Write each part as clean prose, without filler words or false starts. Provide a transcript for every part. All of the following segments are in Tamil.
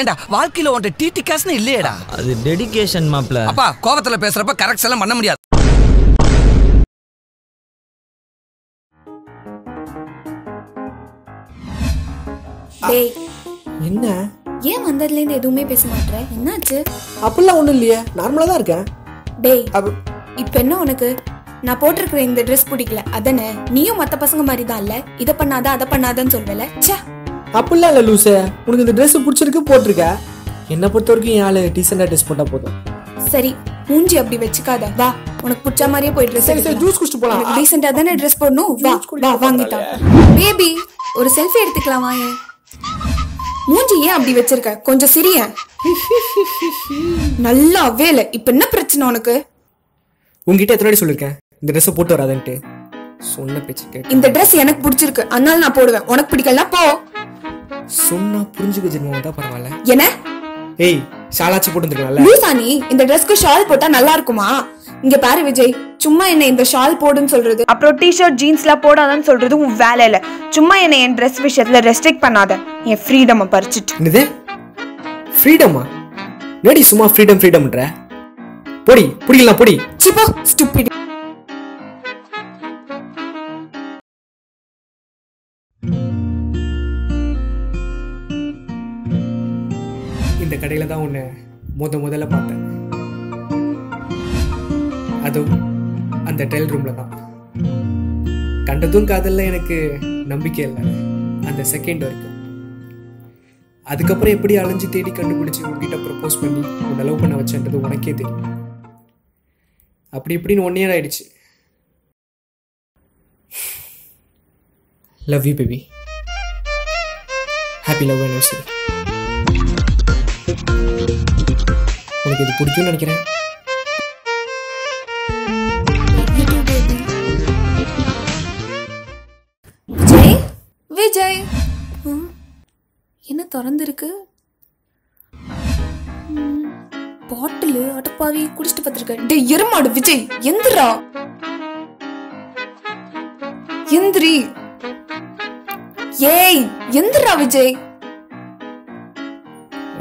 ஏண்டா வாழ்க்கையில உன்ட்ட டிடி காசுன்னு இல்லையேடா. அது டெடிகேஷன் மாப்ள. அப்பா கோவத்துல பேசுறப்ப கரெக்ட் எல்லாம் பண்ண முடியாது. டேய் என்ன ஏன் வந்ததுல இருந்து எதுவுமே பேச மாட்டற? என்னாச்சு? அப்படிலாம் ஒண்ணும் இல்லையே, நார்மலா தான் இருக்கேன். டேய் இப்போ என்ன உனக்கு? நான் போட்டிருக்கிற இந்த ட்ரெஸ் பிடிக்கல அதானே? நீயும் மத்த பசங்க மாதிரி தான் இல்ல, இத பண்ணாத அத பண்ணாதன்னு சொல்வல. ச்சே அப்படிலாம் இல்ல லூசே, உனக்கு இந்த ட்ரெஸ் பிடிச்சிருக்கு போட்டிருக்க. என்ன பொறுத்த வரைக்கும் என் ஆளு டீசெண்டா ட்ரெஸ் போட்டா போதும். சரி மூஞ்சி அப்படி வச்சுக்காத, வா உனக்கு பிடிச்ச மாதிரியே போய் ட்ரெஸ் சரி ஜூஸ் குடிச்சிட்டு போலாம். டீசெண்டா தானே ட்ரெஸ் போடணும், வா வா வாங்கிட்டா. பேபி ஒரு செல்ஃபி எடுத்துக்கலாமா? மூஞ்சி ஏன் அப்படி வச்சிருக்க? கொஞ்சம் சிரிய. நல்லா வேல. இப்ப என்ன பிரச்சனை உனக்கு? உங்ககிட்ட எத்தனை சொல்லிருக்கேன் இந்த ட்ரெஸ் போட்டு வராதன்ட்டு? சொன்ன பேச்சு கேட்டு. இந்த ட்ரெஸ் எனக்கு பிடிச்சிருக்கு அதனால நான் போடுவேன், உனக்கு பிடிக்கலனா போ. சொன்னா புரிஞ்சுக்க ஜென்மம் தான் பரவாயில்ல. என்ன ஏய் ஷாலாச்சி போட்டு வந்துருக்கலாம்ல. லூசானி, இந்த ட்ரெஸ்க்கு ஷால் போட்டா நல்லா இருக்குமா? இங்க பாரு விஜய், சும்மா என்ன இந்த ஷால் போடுன்னு சொல்றது அப்புறம் டிஷர்ட் ஜீன்ஸ்லாம் போடாதான்னு சொல்றது உன் வேலை இல்ல. சும்மா என்ன என் ட்ரெஸ் விஷயத்துல ரெஸ்ட்ரிக்ட் பண்ணாத, என் ஃப்ரீடம் பறிச்சிட்டு. என்னது ஃப்ரீடமா? நேடி சும்மா ஃப்ரீடம்ன்ற பொடி புடிக்கலாம் பொடி. சிப்போ ஸ்டூபிட். இந்த கடையில தான் உன்னை முதல்ல பார்த்தேன், அதுவும் அந்த டெய்ல் ரூம்ல தான். கண்டதும் காதல்ல எனக்கு நம்பிக்கை இல்லை அந்த செகண்ட் வரைக்கும். அதுக்கப்புறம் எப்படி அலைஞ்சு தேடி கண்டுபிடிச்சு உங்ககிட்ட ப்ரப்போஸ் பண்ணி உன்னை லவ் பண்ண வச்சேன்றது உனக்கே தெரியும். அப்படி இப்படின்னு 1 year ஆயிடுச்சு. Love you baby, happy love anniversary. உனக்கு இது பிடிக்கும்னு நினைக்கிறேன். விஜய் விஜய் என்ன திறந்துருக்கு? பாட்டில் அடப்பாவி குடிச்சிட்டு பார்த்திருக்க. டேய் எருமாடு விஜய், எந்திரா எந்திரி. ஏய் எந்திரா விஜய்.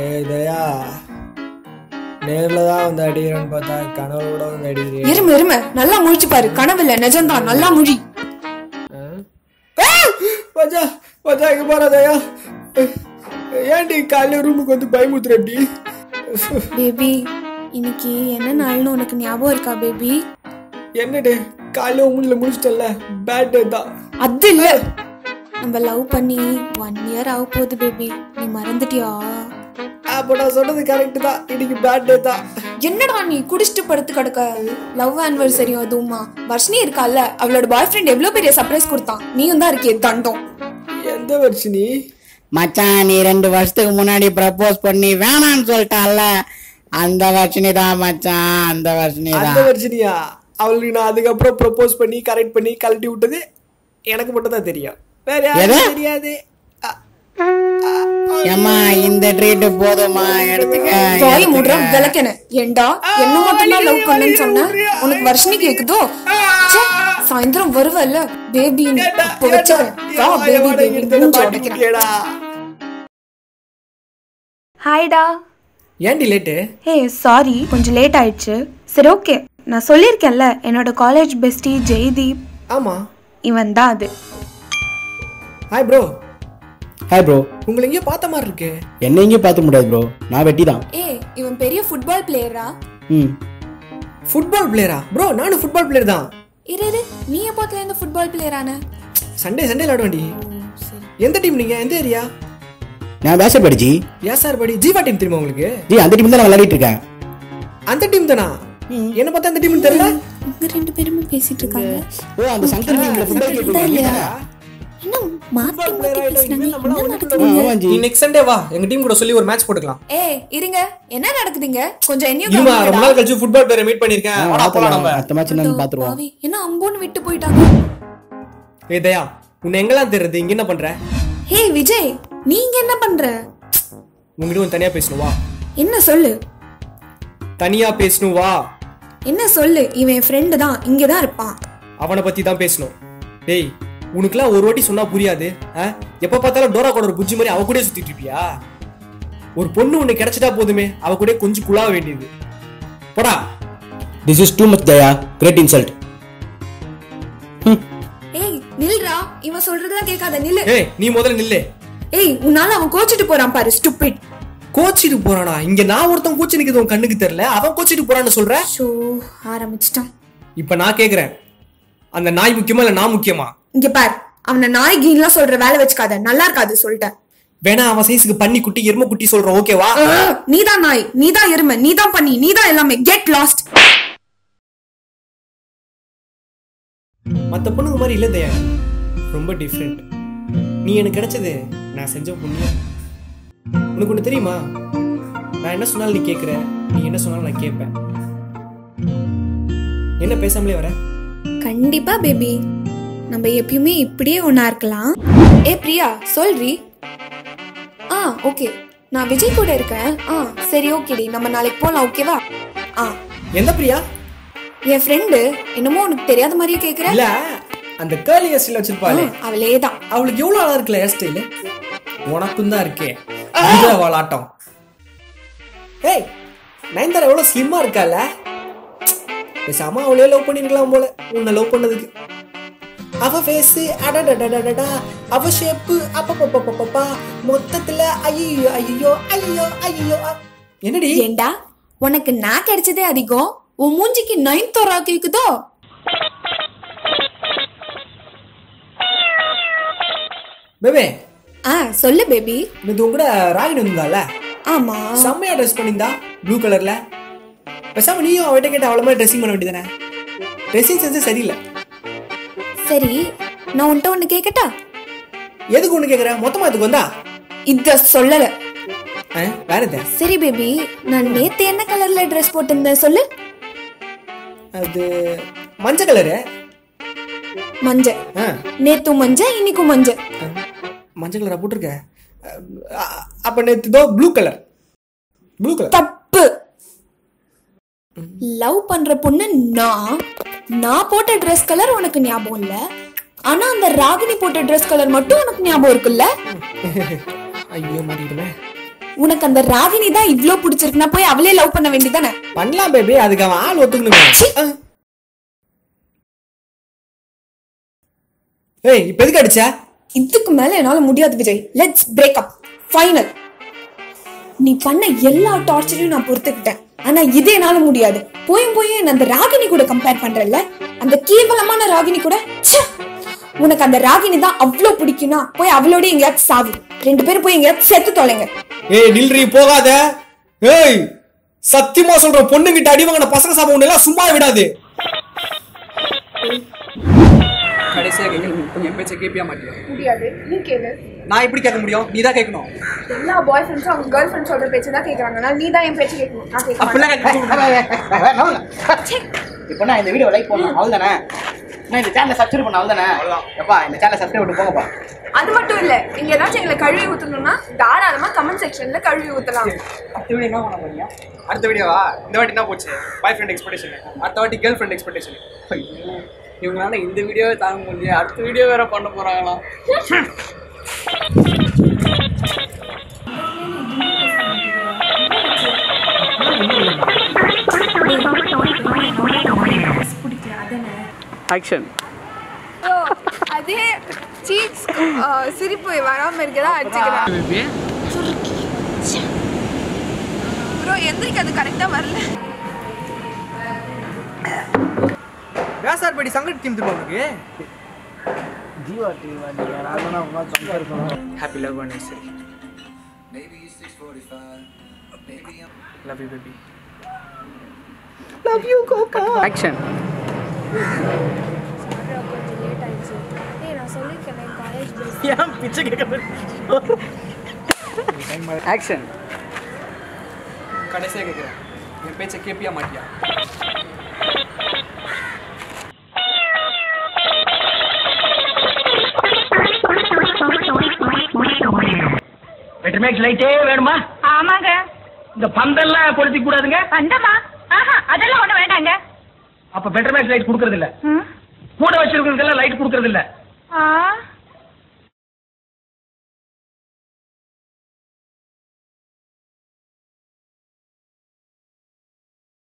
ஏய் தயா, நேர்ல தான் வந்து அடிக்கிறேன்னு பார்த்தா கனவுல வந்து அடிக்கிறேன். எருமை நல்லா முழிச்சு பாரு, கனவு இல்ல நிஜம்தான், நல்லா முழி. மச்சா மச்சா இங்க போறா தயா. ஏன்டி காலையில ரூமுக்கு வந்து பயமுத்துறடி? பேபி இன்னைக்கு என்ன நாள்னு உனக்கு ஞாபகம் இருக்கா பேபி? என்னடே காலையில உங்களை முடிச்சிட்டல, பேட் டே தான். அது இல்ல, நம்ம லவ் பண்ணி 1 year ஆக போகுது பேபி, நீ மறந்துட்டியா? அப்போ நான் சொன்னது கரெக்ட் தான், இன்னைக்கு பேட் டே தான். என்னடா நீ குடிச்சிட்டு படுத்து கிடக்க? லவ் ஆனிவர்சரி அதுவுமா? வர்ஷினி இருக்கால, அவளோட பாய் ஃப்ரெண்ட் எவ்வளவு பெரிய சர்ப்ரைஸ் கொடுத்தான், நீயும் தான் இருக்கே தண்டம். எந்த வர்ஷினி? மச்சான் நீ 2 வருஷத்துக்கு முன்னாடி ப்ரப்போஸ் பண்ணி வேணான்னு சொல்லிட்டால, அந்த வர்ஷினி தான் மச்சான், அந்த வர்ஷினி தான். அந்த வர்ஷினியா? அவளுக்கு நான் அதுக்கப்புறம் ப்ரப்போஸ் பண்ணி கரெக்ட் பண்ணி கழட்டி விட்டது எனக்கு மட்டும் தான் தெரியும், வேற யாரும் தெரியாது. ஏமா இந்த ட்ரீட் போதுமா, எடுத்துக்க. வாய் மூடுற விளக்கென. ஏண்டா என்ன மட்டும் தான் லவ் பண்ணேன்னு சொன்ன, உனக்கு வர்ஷினி கேக்குதோ? சாயந்தரம் வருவல்ல பேபி, இப்ப வச்சுக்கிறேன். வா பேபி பேபி மூஞ்சி உடைக்கிறேன். ஹாய்டா. ஏன்டி லேட்டு? ஹே சாரி கொஞ்சம் லேட் ஆயிடுச்சு. சரி ஓகே, நான் சொல்லியிருக்கேன்ல என்னோட காலேஜ் பெஸ்டி ஜெய்தீப். ஆமா இவன் தான் அது. Hi bro. Hi bro. உங்களை எங்கேயோ பார்த்த மாதிரி இருக்கு. என்ன எங்கேயும் பார்த்து முடியாது ப்ரோ, நான் வெட்டி தான். இவன் பெரிய ஃபுட்பால் பிளேயரா? ஃபுட்பால் பிளேயரா? ப்ரோ நானும் ஃபுட்பால் பிளேயர் தான். இரு நீ எப்போத்துல இருந்து ஃபுட்பால் பிளேயரான? சண்டே விளையாடுவேன்டி. எந்த டீம் நீங்க? எந்த ஏரியா? நான் பேச படிச்சி. ஏன் சார் படி? ஜீவா டீம் தெரியுமா உங்களுக்கு? ஜி அந்த டீம் தான் நான் விளையாடிட்டு இருக்கேன். அந்த டீம் தானா? என்ன பார்த்தா அந்த டீம் தெரியல. இங்க 2 பேரும் பேசிட்டு இருக்காங்க. ஓ அந்த சங்கர் டீம்ல ஃபுட்பால் கேக்குறீங்க. என்ன மாத்தி பேசுறாங்க? என்ன நடக்குது? ஆமா ஜி. நீ நெக்ஸ்ட் சண்டே வா, எங்க டீம் கூட சொல்லி ஒரு மேட்ச் போட்டுக்கலாம். இருங்க, என்ன நடக்குதுங்க? கொஞ்சம் என்னையும் இருமா, ரொம்ப நாள் கழிச்சு ஃபுட்பால் பிளேயரை மீட் பண்ணிருக்கேன். வாடா போலாம் நம்ம. அடுத்த மேட்ச் என்னன்னு பாத்துருவோம். என்ன அம்போன்னு விட்டு போயிட்டாங்க. ஏய் தயா, உன்னை எங்கலாம் தெரியுது? இங்க என்ன பண்ற? ஹே விஜய், நீங்க என்ன பண்ற? உன்கிட்ட ஒரு தனியா பேசணும் வா. என்ன சொல்லு? தனியா பேசணும் வா. என்ன சொல்லு? இவன் ஃப்ரெண்ட் தான், இங்க தான் இருப்பான். அவனை பத்தி தான் பேசணும். டேய் உனக்குலாம் ஒரு வாட்டி சொன்னா புரியாது. எப்ப பார்த்தாலும் டோரா கூட ஒரு புஜ்ஜி மாதிரி அவ கூட சுத்திட்டு இருப்பியா? ஒரு பொண்ணு ஒண்ணு கிடைச்சிட்டா போதுமே, அவ கூட கொஞ்சம் குழாவ வேண்டியது. போடா. This is too much, Daya. Great insult. ஏய் நில்றா, இவன் சொல்றதெல்லாம் கேட்காத, நில்லு. ஏய் நீ முதல்ல நில்லு. ஏய் உன்னால அவன் கோச்சிட்டு போறான் பாரு, ஸ்டூபிட். கோச்சிட்டு போறானா? இங்க நான் ஒருத்தன் கோச்சி நிக்கிறது உன் கண்ணுக்கு தெரியல, அவன் கோச்சிட்டு போறான்னு சொல்ற? ஷோ ஆரம்பிச்சிட்டான். இப்ப நான் கேக்குறேன், அந்த நாய் முக்கியமா இல்ல நான் முக்கியமா? இங்க பார், அவனை நாய் கீன்லாம் சொல்ற வேலை வச்சுக்காத, நல்லா இருக்காது சொல்லிட்டேன். வேணா அவன் சைஸ்க்கு பண்ணி குட்டி எருமை குட்டி சொல்றோம், ஓகேவா? நீதான் நாய், நீதான் எருமை, நீதான் பண்ணி, நீதான் எல்லாமே. Get lost. மத்த பொண்ணுங்க மாதிரி இல்ல தயா, ரொம்ப டிஃப்ரெண்ட். நீ எனக்கு கிடைச்சது நான் செஞ்ச புண்ணியம். உனக்கு ஒண்ணு தெரியுமா, நான் என்ன சொன்னாலும் நீ கேட்குற, நீ என்ன சொன்னாலும் நான் கேட்பேன். என்ன பேசாமலே வர? கண்டிப்பா பேபி, நம்ம எப்பயுமே இப்படியே ஒன்னா இருக்கலாம். ஏ பிரியா சொல்றி. ஓகே, நான் விஜய் கூட இருக்கேன். சரி ஓகேடி, நம்ம நாளைக்கு போலாம், ஓகேவா? எந்த பிரியா? என் ஃப்ரெண்டு. என்னமோ உனக்கு தெரியாத மாதிரியே கேக்குற? இல்ல, அந்த கேர்லி ஹேர் ஸ்டைல் வச்சிருப்பாளே, அவளேதான். அவளுக்கு எவ்வளவு அழகா இருக்குல்ல ஹேர் ஸ்டைல். உனக்கும் தான் இருக்கே வாலாட்டம். ஏய் நயன்தாரா எவ்வளவு ஸ்லிம்மா இருக்கால, பேசாம அவளே லவ் பண்ணிருக்கலாம் போல உன்னை லவ் பண்ணதுக்கு. அவ ஃபேஸ் அடடடடடடா, அவ ஷேப் அப்பப்பப்பப்பப்பா, மொத்தத்துல ஐயோ ஐயோ ஐயோ ஐயோ. என்னடி ஏண்டா உனக்கு நான் கிடைச்சதே அதிகம், உன் மூஞ்சிக்கு 9th கேக்குதோ? பேபே. சொல்லு பேபி. இது உங்க கூட ராகினி வந்தால? ஆமா. செம்மையா ட்ரெஸ் பண்ணிருந்தா, ப்ளூ கலர்ல. பேசாம நீயும் அவட்ட கேட்ட அவள மாதிரி ட்ரெஸ்ஸிங் பண்ண வேண்டியதானே? ட்ரெஸ்ஸிங் சென்ஸே சரியில்லை. சரி நான் உன்ட்ட ஒண்ணு கேக்கட்டா? எதுக்கு ஒண்ணு கேக்குற? மொத்தமா எதுக்கு வந்தா? இத சொல்லல. வேற எது? சரி பேபி, நான் நேத்து என்ன கலர்ல ட்ரெஸ் போட்டிருந்தேன் சொல்லு. அது மஞ்சள் கலரு. மஞ்சள். நேத்து மஞ்சள், இன்னைக்கும் மஞ்சள். மஞ்சள் கலரா போட்டிருக்க? அப்ப நேத்து தோ ப்ளூ கலர். ப்ளூ கலர் தப்பு. லவ் பண்ற பொண்ணு நான் போட்ட ட்ரெஸ் கலர் உனக்கு ஞாபகம் இல்ல, ஆனா அந்த ராகினி போட்ட ட்ரெஸ் கலர் மட்டும் உனக்கு ஞாபகம் இருக்குல்ல? ஐயோ மாட்டிடுமே. உனக்கு அந்த ராகினி தான் இவ்ளோ பிடிச்சிருக்குன்னா போய் அவளே லவ் பண்ண வேண்டியதானே? பண்ணலாம் பேபி, அதுக்கு அவன் ஆள் ஒத்துக்கணுமே. ஏய் இப்ப எதுக்கு அடிச்ச? இதுக்கு மேல என்னால முடியாது Vijay, let's break up, final. நீ பண்ண எல்லா டார்ச்சரையும் நான் பொறுத்துக்கிட்டேன், ஆனா இது என்னால முடியாது. போய் என்ன அந்த ராகினி கூட கம்பேர் பண்றல, அந்த கேவலமான ராகினி கூட. உனக்கு அந்த ராகினி தான் அவ்ளோ பிடிக்கும்னா போய் அவளோட எங்கேயாச்சும் சாவு, 2 பேரும் போய் எங்கேயாச்சும் செத்து தொலைங்க. ஏய் நில்றி, போகாத. ஏய் சத்தியமா சொல்ற, பொண்ணுங்கிட்ட அடி வாங்கின பசங்க சாபம் உன்னை எல்லாம் சும்மா விடாது. கடைசியா கேட்கணும், என் பேச்ச கேப்பியா மாட்டியா? முடியாது, நீ கேளு. நான் எப்படி கேட்க முடியும்? நீ தான் கேட்கணும். எல்லா பாய் ஃப்ரெண்ட்ஸும் அவங்க கேர்ள் ஃப்ரெண்ட்ஸ் சொல்ற பேச்சு தான் கேக்குறாங்க, நீ தான் என் பேச்சு கேட்கணும். நான் கேட்க இப்போ நான் இந்த வீடியோ லைக் பண்ணணும் அவ்வளவுதானே? நான் இந்த சேனலை சப்ஸ்கிரைப் பண்ண அவ்வளவுதானே? எப்பா இந்த சேனலை சப்ஸ்கிரைப் பண்ணி போங்கப்பா. அது மட்டும் இல்ல, நீங்க ஏதாச்சும் எங்களை கழுவி ஊத்தணும்னா தாராளமா கமெண்ட் செக்ஷன்ல கழுவி ஊத்தலாம். அடுத்த வீடியோ என்ன பண்ண போறீங்க? அடுத்த வீடியோவா? இந்த வாட்டி என்ன போச்சு? பாய் ஃப்ரெண்ட் எக்ஸ்பெக்டேஷன். அடுத்த வாட்டி கேர்ள் ஃப்ரெண்ட் எக்ஸ்பெக்டேஷன். இவங்களால இந்த வீடியோவே தாங்க முடியல, அடுத்த வீடியோ வேற பண்ண போறாங்களாம். ஆக்ஷன். அதே சீக்ஸ் சிரிப்பு வராம இருக்கதா அடிச்சுக்கிறேன். ப்ரோ எந்திரிக்கு அது கரெக்டா வரல. வேசார் படி சங்கட் டீம் திருப்பாங்க. ஜீவா டீம் நீங்க ராகவனா உட்கார்ந்து சங்கர் இருக்கணும். Happy love anniversary. Maybe it's 6:45. Maybe love you baby. Love you Coca. Action. நான் சொல்லிருக்கேன் காலேஜ் பஸ். ஏன் பிச்சை கேக்குற? ஆக்ஷன். கடைசியா கேக்குறேன், என் பேச்ச கேப்பியா மாட்டியா? பெட்ரோமேக்ஸ் லைட்டே வேணுமா? ஆமாங்க. இந்த பந்தெல்லாம் கொளுத்தி கூடாதுங்க. பந்தமா? அதெல்லாம் ஒண்ணு வேண்டாங்க. அப்ப பெட்ரோமேக்ஸ் லைட் குடுக்கறது இல்ல. கூட வச்சிருக்கிறதுக்கெல்லாம் லைட் குடுக்கறது இல்ல.